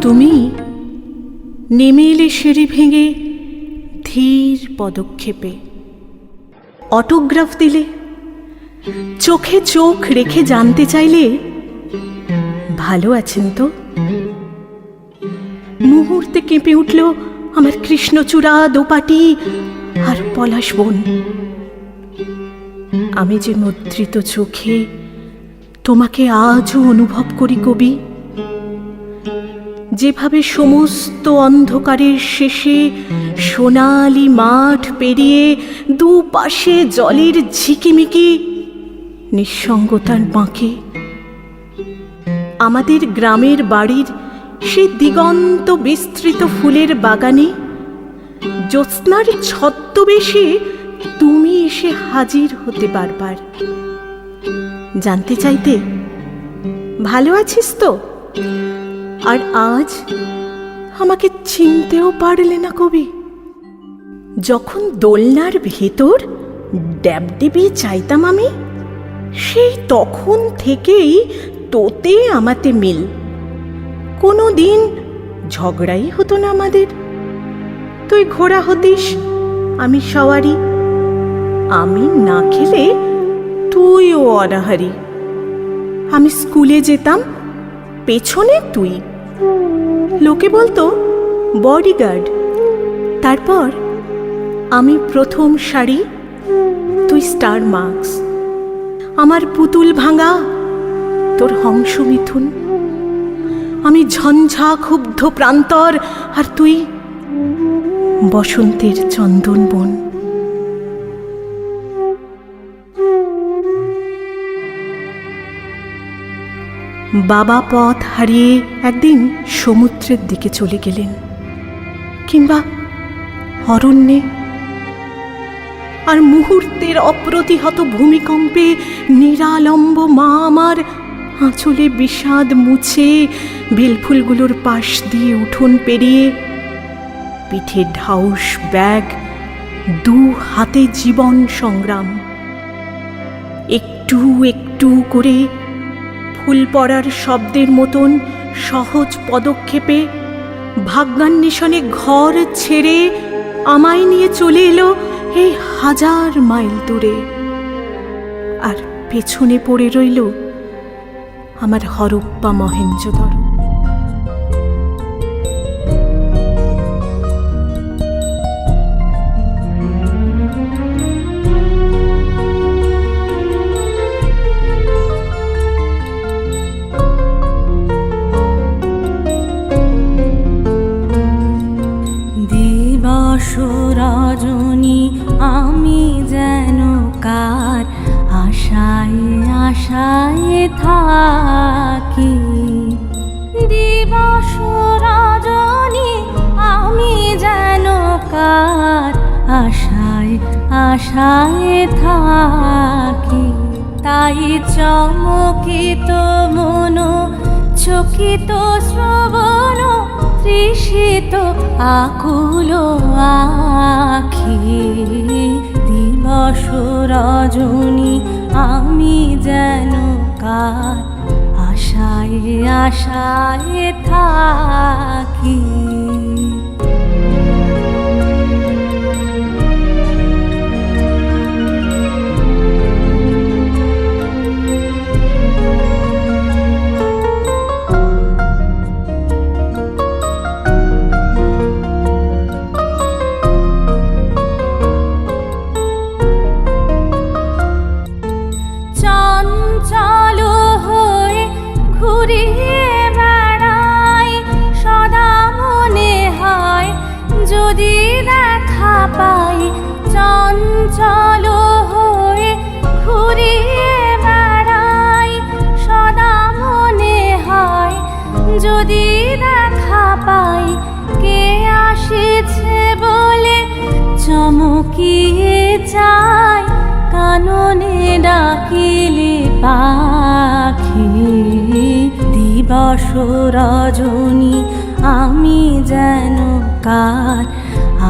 তুমি নেমে এলে সিঁড়ি ভেঙে ধীর পদক্ষেপে, অটোগ্রাফ দিলে, চোখে চোখ রেখে জানতে চাইলে ভালো আছেন তো। মুহূর্তে কেঁপে উঠল আমার কৃষ্ণচূড়া, দোপাটি আর পলাশ বন। আমি যে মুদ্রিত চোখে তোমাকে আজও অনুভব করি কবি, যেভাবে সমস্ত অন্ধকারের শেষে সোনালি মাঠ পেরিয়ে দুপাশে জলের ঝিকিমিকি নিঃসঙ্গতার বাঁকে আমাদের গ্রামের বাড়ির সে দিগন্ত বিস্তৃত ফুলের বাগানে জ্যোৎস্নার ছদ্মবেশে তুমি এসে হাজির হতে বারবার। জানতে চাইতে ভালো আছিস তো, আর আজ আমাকে চিনতেও পারলে না কবি। যখন দোলনার ভেতর ড্যাবডেবি চাইতাম আমি, সেই তখন থেকেই তোতে আমাতে মিল। কোনো দিন ঝগড়াই হতো না আমাদের। তুই ঘোড়া হতিস, আমি সওয়ারি। আমি না খেলে তুইও অনাহারি। আমি স্কুলে যেতাম, পেছনে তুই। লোকে বলতো বডিগার্ড। তারপর আমি প্রথম সারি, তুই স্টার মার্কস। আমার পুতুল ভাঙা, তোর হংস মিথুন। আমি ঝঞ্ঝা ক্ষুব্ধ প্রান্তর, আর তুই বসন্তের চন্দন বন। বাবা পথ হারিয়ে একদিন সমুদ্রের দিকে চলে গেলেন, কিংবা অরণ্যে। আর মুহূর্তের অপ্রতিহত ভূমিকম্পে নিরালম্ব মা আমার আঁচলে বিষাদ মুছে বেলফুলগুলোর পাশ দিয়ে উঠোন পেরিয়ে, পিঠে ঢাউস ব্যাগ, দু হাতে জীবন সংগ্রাম। একটু একটু করে ফুল পড়ার শব্দের মতন সহজ পদক্ষেপে ভাগ্যান্বেষণে ঘর ছেড়ে আমায় নিয়ে চলে এলো এই 1000 মাইল দূরে। আর পেছনে পড়ে রইল আমার হরপ্পা মহেঞ্জোদড়ো। রজনী আমি যেন কার আশায় আশায় থাকি। দিবস রজনী আমি যেন কার আশায় আশায় থাকি। তাই চমকিত মন, চকিত শ্রবণ, তৃষিত আকুল আখি। দিবস রজনী আমি যেন কার আশায় আশায় থাকি। যদি দেখা পাই চঞ্চল হয়ে ঘুরিয়ে বেড়াই, সদা মনে হয় যদি দেখা পাই কে আসিছে বলে চমকিয়ে যায়, কাননে ডাকিলে পাখি। দিবস রজনী আমি যেন কার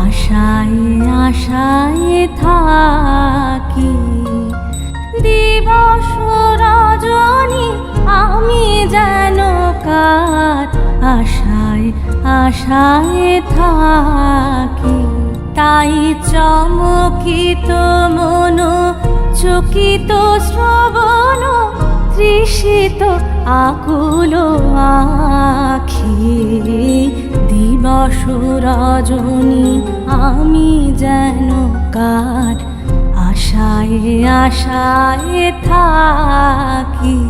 আশায় আশায় থাকি। দিবস রজনী আমি আশায় থাকি। তাই চমকিত মন, চকিত শ্রবণ, তৃষিত আকুল আখি। দিবস রজনী আমি যেন কার আশায় আশায় থাকি।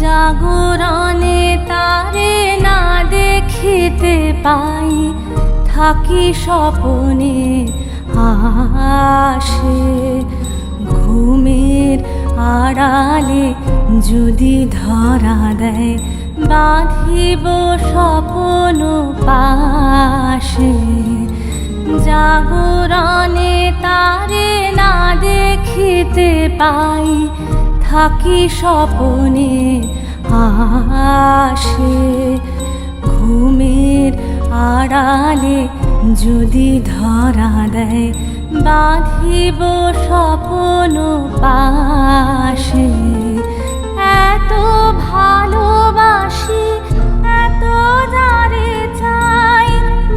জাগরণে তারে না দেখিতে পাই, থাকি স্বপনে আসে। ঘুমের আড়ালে যদি ধরা দেয়, বাঁধিব স্বপন পাশে। জাগরণে তারে না দেখিতে পাই, থাকি স্বপনে আসে। ঘুমের আড়ালে যদি ধরা দেয়, বাঁধিব স্বপন পাশে। এত ভালোবাসি, এত যারে চাই,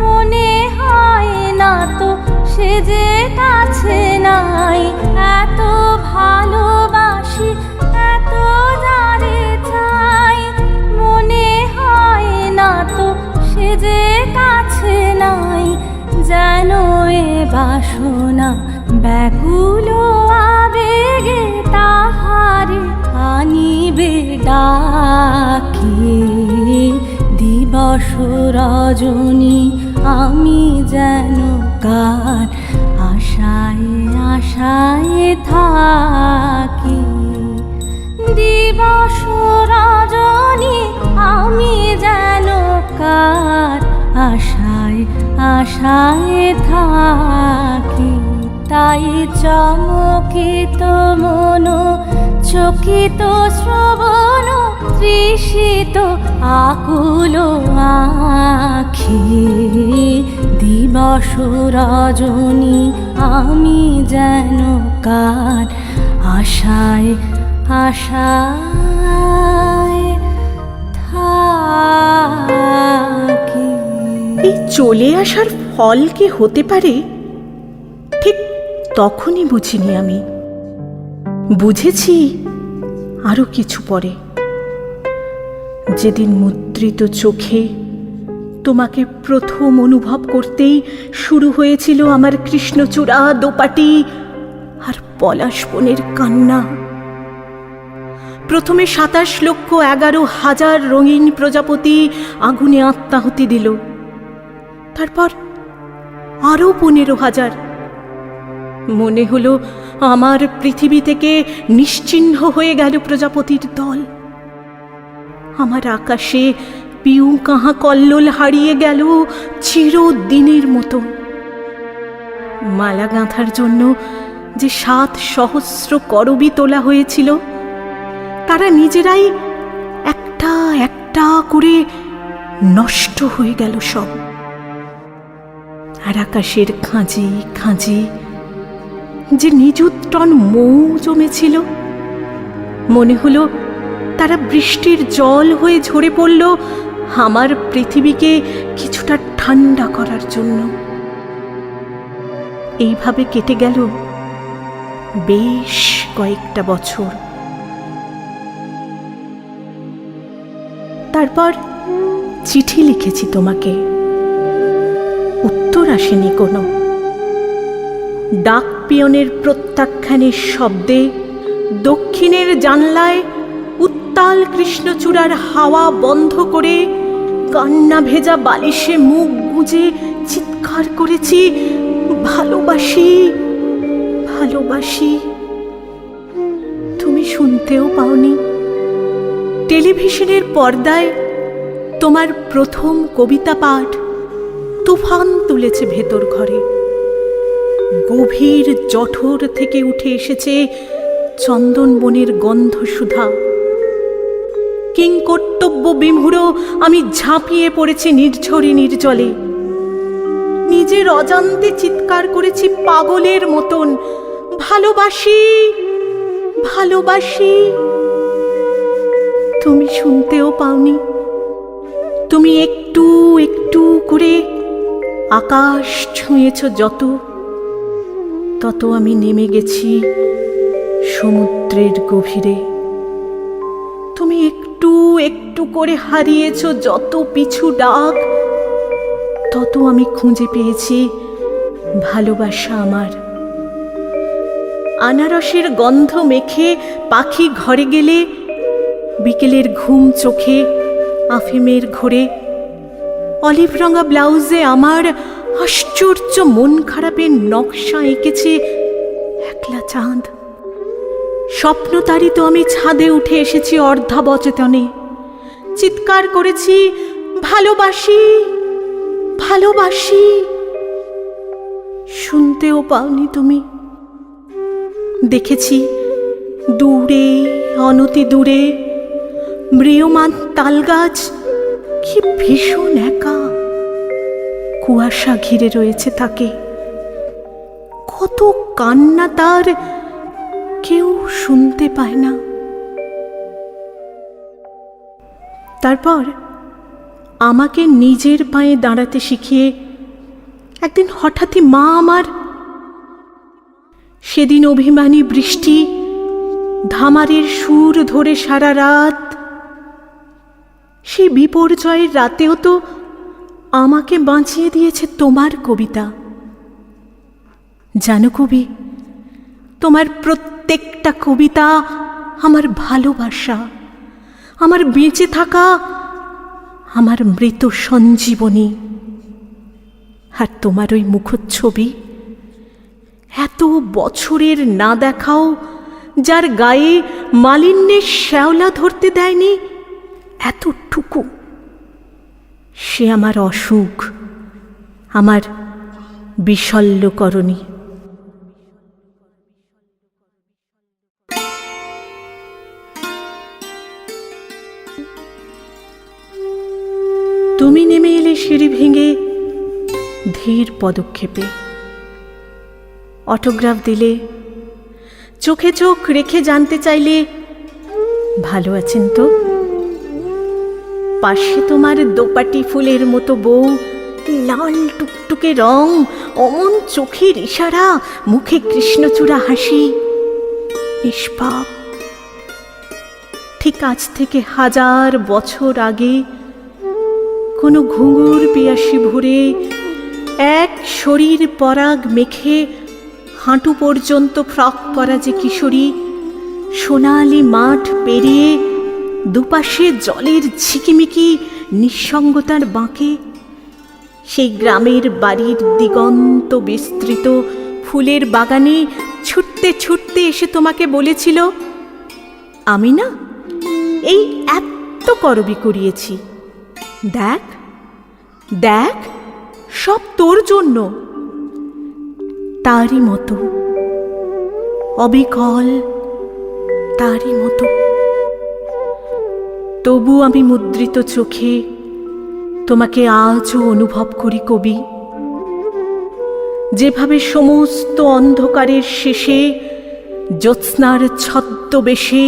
মনে হয় না তো সে যে কাছে নাই। এত ভালোবাসি, এত যারে চাই, মনে হয় না তো সে যে কাছে নাই। যেন এ বাসনা ব্যাকুল আবেগে তাহারে আনিবে ডাকি। দিবস রজনী আমি যেন কার আশায় আশায় থাকি। দিবস রজনী আমি যেন কার আশায় আশায় থাকি। তাই চমকিত মন, চকিত শ্রবণ, তৃষিত আকুল আখি। দিবস রজনী আমি যেন কার আশায় আশায় থাকি। এই চলে আসার ফল কি হতে পারে, ঠিক তখনই বুঝিনি আমি। বুঝেছি আরো কিছু পরে, যেদিন মুদ্রিত চোখে তোমাকে প্রথম অনুভব করতেই শুরু হয়েছিল আমার কৃষ্ণচূড়া, দোপাটি আর পলাশ বনের কান্না। প্রথমে 27,11,000 রঙিন প্রজাপতি আগুনে আত্মাহুতি দিল, তারপর আরো 15,000। মনে হলো আমার পৃথিবী থেকে নিশ্চিহ্ন হয়ে গেল প্রজাপতির দল। আমার আকাশে পিউ কাহা কল্লোল হারিয়ে গেল চিরদিনের মতো। মালা গাঁথার জন্য যে 7 সহস্র করবি তোলা হয়েছিল, তারা নিজেরাই একটা একটা করে নষ্ট হয়ে গেল সব। আর আকাশের খাঁজি খাঁজি যে নিযুত টন মৌ জমেছিল, মনে হলো তারা বৃষ্টির জল হয়ে ঝরে পড়ল আমার পৃথিবীকে কিছুটা ঠান্ডা করার জন্য। এইভাবে কেটে গেল বেশ কয়েকটা বছর। তারপর চিঠি লিখেছি তোমাকে, উত্তর আসেনি কোনো। ডাক পিয়নের প্রত্যাখ্যানের শব্দে দক্ষিণের জানলায় উত্তাল কৃষ্ণচূড়ার হাওয়া বন্ধ করে কান্না ভেজা বালিশে মুখ গুজে চিৎকার করেছি, ভালোবাসি ভালোবাসি। তুমি শুনতেও পাওনি। টেলিভিশনের পর্দায় তোমার প্রথম কবিতা পাঠ তুফান তুলেছে ভেতর ঘরে। গভীর জঠর থেকে উঠে এসেছে চন্দন বনের গন্ধ সুধা। কিংকর্তব্য বিমূঢ় আমি ঝাঁপিয়ে পড়েছি নির্ঝরে নির্জলে। নিজের অজান্তে চিৎকার করেছি পাগলের মতন, ভালোবাসি ভালোবাসি। তুমি শুনতেও পাওনি। তুমি একটু একটু করে আকাশ ছুঁয়েছ যত, তত আমি নেমে গেছি সমুদ্রের গভীরে। তুমি একটু একটু করে হারিয়েছ যত পিছু ডাক, তত আমি খুঁজে পেয়েছি ভালোবাসা আমার। আনারসের গন্ধ মেখে পাখি ঘরে গেলে, বিকেলের ঘুম চোখে আফিমের ঘোরে, অলিভ রঙা ব্লাউজে আমার আশ্চর্য মন খারাপের নকশা এঁকেছে একলা চাঁদ। স্বপ্নতারিত আমি ছাদে উঠে এসেছি অর্ধাবচেতনে, চিৎকার করেছি ভালোবাসি ভালোবাসি। শুনতেও পাওনি তুমি। দেখেছি দূরে অনতি দূরে ম্রিয়মান তালগাছ কি ভীষণ একা, কুয়াশা ঘিরে রয়েছে তাকে। কত কান্না তার, কেউ শুনতে পায় না। তারপর আমাকে নিজের পায়ে দাঁড়াতে শিখিয়ে একদিন হঠাৎই মা আমার, সেদিন অভিমানী বৃষ্টি ধামারের সুর ধরে সারা রাত, সেই বিপর্যয়ের রাতেও তো আমাকে বাঁচিয়ে দিয়েছে তোমার কবিতা। জানো কবি, তোমার প্রত্যেকটা কবিতা আমার ভালোবাসা, আমার বেঁচে থাকা, আমার মৃত সঞ্জীবনী। আর তোমার ওই মুখচ্ছবি এত বছরের না দেখাও, যার গায়ে মালিন্যের শ্যাওলা ধরতে দেয়নি এতটুকু, সে আমার অসুখ, আমার বিশল্যকরণী। তুমি নেমে এলে সিঁড়ি ভেঙে ধীর পদক্ষেপে, অটোগ্রাফ দিলে, চোখে চোখ রেখে জানতে চাইলে ভালো আছেন তো। পাশে তোমার দোপাটি ফুলের মতো বউ, লাল টুকটুকে রং, অমন চোখের ইশারা, মুখে কৃষ্ণচূড়া হাসি, নিষ্পাপ। ঠিক আজ থেকে 1000 বছর আগে কোনো ঘুঙুর পিয়াসী ভরে এক শরীর পরাগ মেখে হাঁটু পর্যন্ত ফ্রক পরা যে কিশোরী, সোনালি মাঠ পেরিয়ে দুপাশে জলের ঝিকিমিকি নিঃসঙ্গতার বাঁকে সেই গ্রামের বাড়ির দিগন্ত বিস্তৃত ফুলের বাগানে ছুটতে ছুটতে এসে তোমাকে বলেছিল, আমি না এই এত করবি করিয়েছি, দেখ দেখ সব তোর জন্য। তারই মতো অবিকল, তারই মতো। তবু আমি মুদ্রিত চোখে তোমাকে আজও অনুভব করি কবি, যেভাবে সমস্ত অন্ধকারের শেষে জ্যোৎস্নার ছদ্মবেশে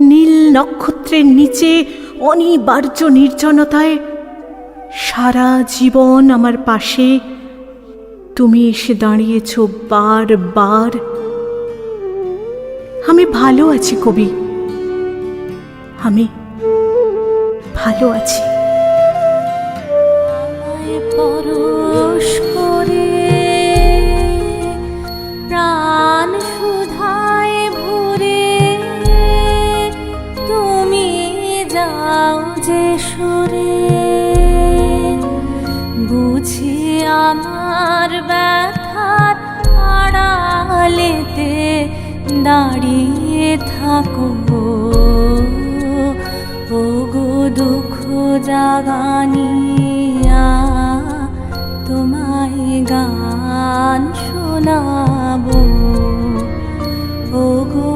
নীল নক্ষত্রের নিচে অনিবার্য নির্জনতায় সারা জীবন আমার পাশে তুমি এসে দাঁড়িয়েছ বারবার। আমি ভালো আছি কবি, আমি ভালো আছি। পরশ করে প্রাণ সুধায় ভরে তুমি যাও যে সুরে, বুঝি আমার ব্যথার আড়ালেতে দাঁড়িয়ে থাকো, ওগো দুঃখ জাগানিয়া তোমায় গান শোনাবো, ওগো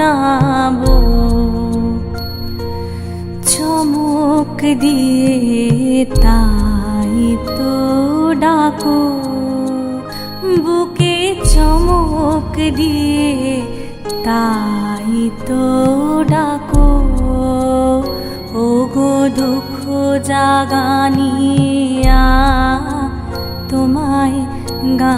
জানাবো, চমক দিয়ে তাই তো ডাকো, বুকে চমক দিয়ে তাই তো ডাকো। ওগো দুঃখ জাগানিয়া তোমায় গা